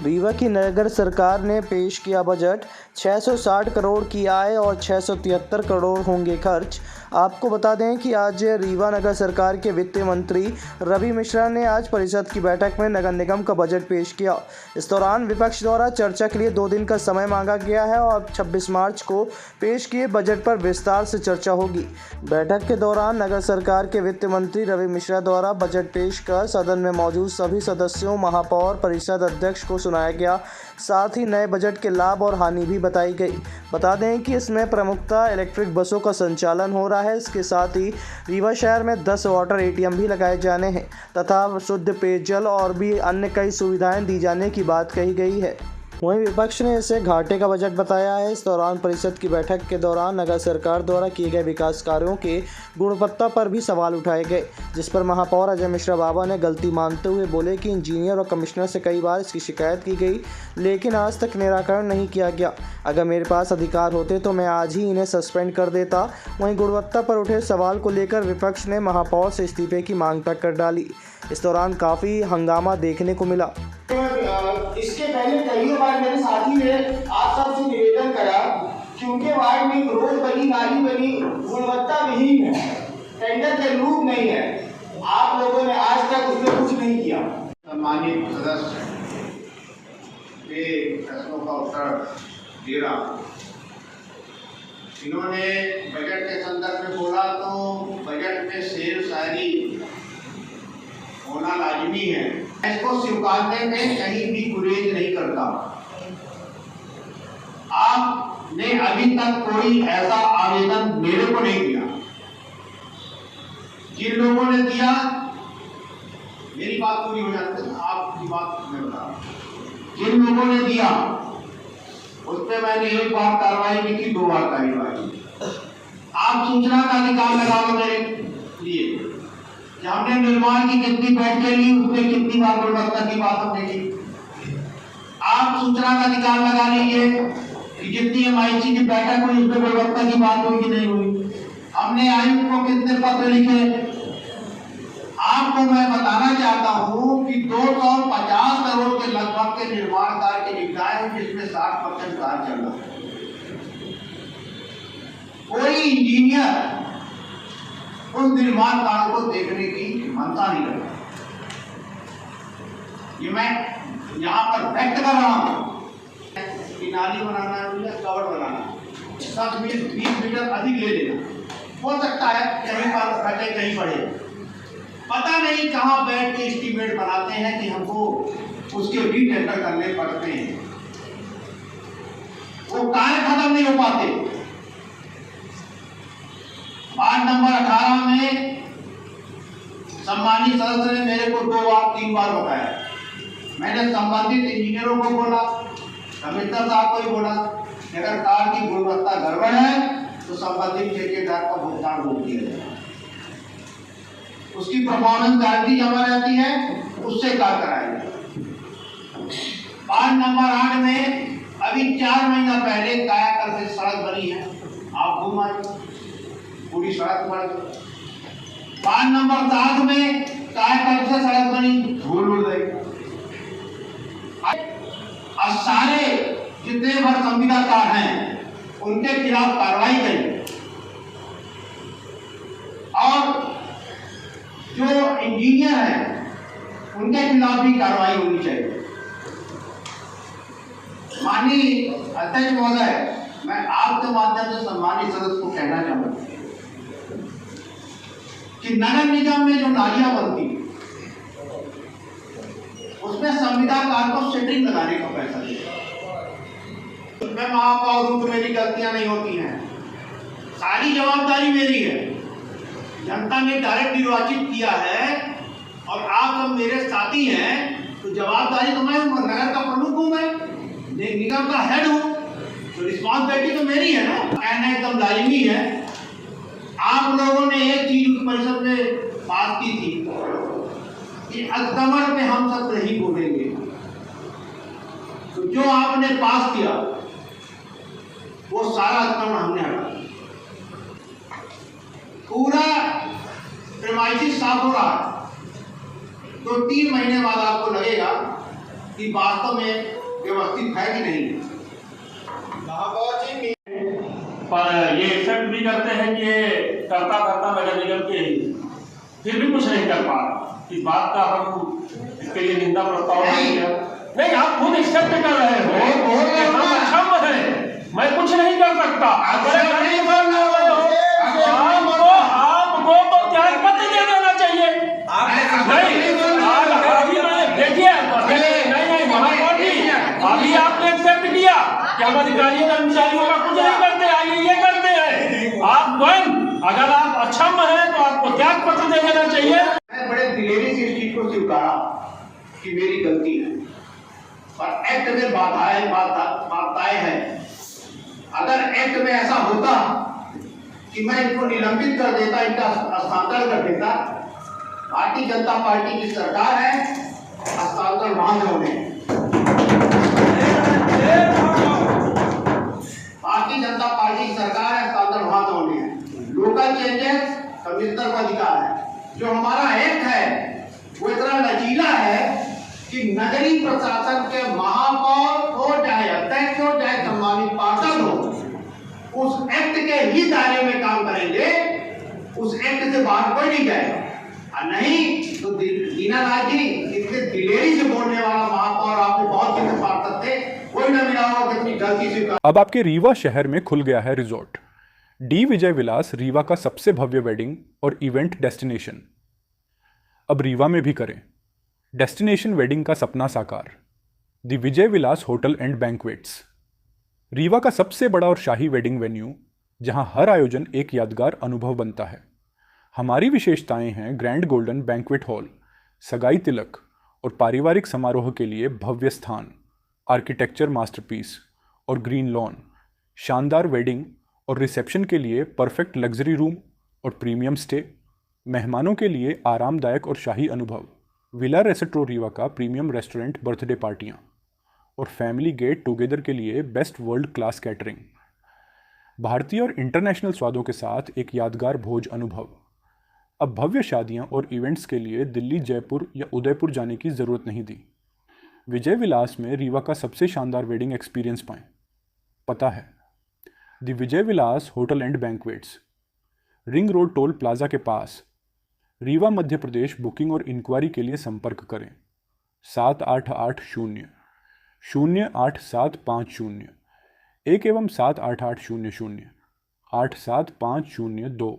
रीवा की नगर सरकार ने पेश किया बजट। 660 करोड़ की आय और 673 करोड़ होंगे खर्च। आपको बता दें कि आज रीवा नगर सरकार के वित्त मंत्री रवि मिश्रा ने आज परिषद की बैठक में नगर निगम का बजट पेश किया। इस दौरान विपक्ष द्वारा चर्चा के लिए 2 दिन का समय मांगा गया है और 26 मार्च को पेश किए बजट पर विस्तार से चर्चा होगी। बैठक के दौरान नगर सरकार के वित्त मंत्री रवि मिश्रा द्वारा बजट पेश कर सदन में मौजूद सभी सदस्यों, महापौर, परिषद अध्यक्ष को सुनाया गया। साथ ही नए बजट के लाभ और हानि भी बताई गई। बता दें कि इसमें प्रमुखतः इलेक्ट्रिक बसों का संचालन हो रहा है। इसके साथ ही रीवा शहर में 10 वाटर ATM भी लगाए जाने हैं तथा शुद्ध पेयजल और भी अन्य कई सुविधाएं दी जाने की बात कही गई है। वहीं विपक्ष ने इसे घाटे का बजट बताया है। इस दौरान परिषद की बैठक के दौरान नगर सरकार द्वारा किए गए विकास कार्यों के गुणवत्ता पर भी सवाल उठाए गए, जिस पर महापौर अजय मिश्रा बाबा ने गलती मानते हुए बोले कि इंजीनियर और कमिश्नर से कई बार इसकी शिकायत की गई, लेकिन आज तक निराकरण नहीं किया गया। अगर मेरे पास अधिकार होते तो मैं आज ही इन्हें सस्पेंड कर देता। वहीं गुणवत्ता पर उठे सवाल को लेकर विपक्ष ने महापौर से इस्तीफे की मांग तक कर डाली। इस दौरान काफ़ी हंगामा देखने को मिला। इसके पहले कई बार मेरे साथी ने आप सबसे निवेदन करा कि उनके वार्ड में रोड बनी, नाली बनी, गुणवत्ता विहीन है, टेंडर के रूप नहीं है। आप लोगों ने आज तक उसमें कुछ नहीं किया। सम्मानित सदस्य के प्रश्नों का उत्तर दे रहा हूं। इन्होंने बजट के संदर्भ में बोला तो बजट में शेर शायरी होना लाजमी है। इसको स्वीकारने में कहीं भी गुरेज नहीं करता। आपने अभी तक कोई ऐसा आवेदन मेरे को नहीं दिया। जिन लोगों ने दिया, मेरी बात पूरी हो जाती है, आपकी बात मैं बता रहा हूं। जिन लोगों ने दिया उस पर मैंने 1 बार कार्रवाई की थी, 2 बार कार्रवाई। आप सूचना का अधिकार लगाओ मेरे लिए। हमने निर्माण की कितनी बैठकें ली, उसमें कितनी बार गुणवत्ता की बात हमने की। आप सूचना का अधिकार लगा लीजिए कि जितनी MIC की बैठक हुई उसमें गुणवत्ता की बात हुई कि नहीं हुई। हमने आयुक्त को कितने पत्र लिखे। आपको मैं बताना चाहता हूं कि 250 करोड़ के लगभग के निर्माण कार्य के निपटाए हैं, जिसमें 60% कार्य चल रहा है। कोई इंजीनियर उस निर्माण कार्य को देखने की क्षमता नहीं रखता। ये मैं यहाँ पर व्यक्त कर रहा हूँ कि नाली बनाना है, कवर बनाना है, 20 मीटर अधिक ले लेना। हो सकता है कहीं पर घटे कहीं बढ़े, पता नहीं कहाँ बैठ के एस्टीमेट बनाते हैं कि हमको उसके भी टेंडर करने पड़ते हैं। वो कार्य खत्म नहीं हो पाते। वार्ड नंबर 18 में सम्मानित सदस्य ने मेरे को 2 बार 3 बार बताया। मैंने संबंधित इंजीनियरों को बोला, कमिश्नर साहब को ही बोला, अगर कार्य की गुणवत्ता गड़बड़ है तो संबंधित ठेकेदार का भुगतान रोक दिया जाए। उसकी परफॉर्मेंस गारंटी जमा रहती है, उससे कार्य कराया जाए। वार्ड नंबर 8 में अभी 4 महीना पहले कायाकल्प से सड़क बनी है, आप घूम आए, पूरी सड़क बन गई। वार्ड नंबर 7 में कायाकल्प से सड़क बनी, धूल उड़ गई। अब सारे जितने भर संविदाकार हैं उनके खिलाफ कार्रवाई करें और जो इंजीनियर हैं उनके खिलाफ भी कार्रवाई होनी चाहिए। माननीय अध्यक्ष महोदय, मैं आपके माध्यम से सम्मानित सदस्य को कहना चाहूंगा कि नगर निगम में जो नालियां बनती उसमें संविदाकार को सेटिंग लगाने का पैसा देगा। मैं महापौर हूं तो मेरी गलतियां नहीं होती हैं, सारी जवाबदारी मेरी है। जनता ने डायरेक्ट निर्वाचित किया है और आप सब मेरे साथी हैं तो जवाबदारी तो मैं नगर का प्रमुख हूं, मैं निगम का हेड हूं, तो रिस्पॉन्सिबिलिटी तो मेरी है ना। कहना एकदम लाजमी है। आप लोगों ने एक चीज उस परिषद में बात की थी कि अतिक्रमण पे हम सब नहीं बोलेंगे, तो जो आपने पास किया वो सारा अतिक्रमण हमने हटा दिया। पूरा प्रीमाइसिस साफ हो रहा है, तो 3 महीने बाद आपको लगेगा कि वास्तव में व्यवस्थित है कि नहीं। पर ये एक्सेप्ट भी करते हैं कि ये करता नगर निगम के फिर भी कुछ नहीं कर पा रहे। इस बात का हम इसके लिए निंदा प्रस्ताव नहीं किया। नहीं, आप खुद एक्सेप्ट कर रहे हो कि हम अक्षम हैं, मैं कुछ नहीं कर सकता। आपको तो त्याग पत्र दे देना चाहिए। नहीं महापौर जी, अभी आपने एक्सेप्ट किया कि हम अधिकारियों कर्मचारियों का कुछ नहीं करते, आइए ये करते हैं। आप स्वयं अगर आप अक्षम हैं तो आपको त्याग पत्र दे देना चाहिए। मैं बड़े दिलेरी से इस चीज को स्वीकारा कि मेरी गलती है, पर एक्ट में बाधाएं हैं। अगर एक्ट में ऐसा होता कि मैं इनको निलंबित कर देता, इनका हस्तांतरण कर देता, भारतीय जनता पार्टी की सरकार है, हस्तांतरण वहां से होने। भारतीय जनता पार्टी की सरकार है, हस्तांतरण वहां से होने हैं। लोकल चेंजेस कमिश्नर को अधिकार है। जो हमारा एक्ट है वो इतना लचीला है कि नगरीय प्रशासन के महापौर हो चाहे अध्यक्ष हो चाहे सम्मानित पार्षद हो, उस एक्ट के ही दायरे में काम करेंगे, उस एक्ट से बाहर कोई नहीं जाएगा। और नहीं तो दीनानाथ जी, इतने दिलेरी से बोलने वाला महापौर आपने बहुत से पार्षद थे, कोई ना मिला होगा कि अपनी गलती से। अब आपके रीवा शहर में खुल गया है रिजॉर्ट डी विजय विलास, रीवा का सबसे भव्य वेडिंग और इवेंट डेस्टिनेशन। अब रीवा में भी करें डेस्टिनेशन वेडिंग का सपना साकार। The Vijay Vilas hotel and banquets, Rewa का सबसे बड़ा और शाही वेडिंग वेन्यू, जहां हर आयोजन एक यादगार अनुभव बनता है। हमारी विशेषताएं हैं ग्रैंड गोल्डन बैंक्वेट हॉल, सगाई तिलक और पारिवारिक समारोह के लिए भव्य स्थान, आर्किटेक्चर मास्टरपीस और ग्रीन लॉन, शानदार वेडिंग और रिसेप्शन के लिए परफेक्ट लग्जरी रूम और प्रीमियम स्टे, मेहमानों के लिए आरामदायक और शाही अनुभव, विला रेस्टोरेंट रीवा का प्रीमियम रेस्टोरेंट बर्थडे पार्टियाँ और फैमिली गेट टुगेदर के लिए बेस्ट वर्ल्ड क्लास कैटरिंग, भारतीय और इंटरनेशनल स्वादों के साथ एक यादगार भोज अनुभव। अब भव्य शादियां और इवेंट्स के लिए दिल्ली, जयपुर या उदयपुर जाने की ज़रूरत नहीं दी। विजय विलास में रीवा का सबसे शानदार वेडिंग एक्सपीरियंस पाएं। पता है the Vijay Vilas hotel and banquets, ring road toll plaza के पास, रीवा मध्य प्रदेश। बुकिंग और इंक्वायरी के लिए संपर्क करें 7880-08750 1 एवं 7880-0875002।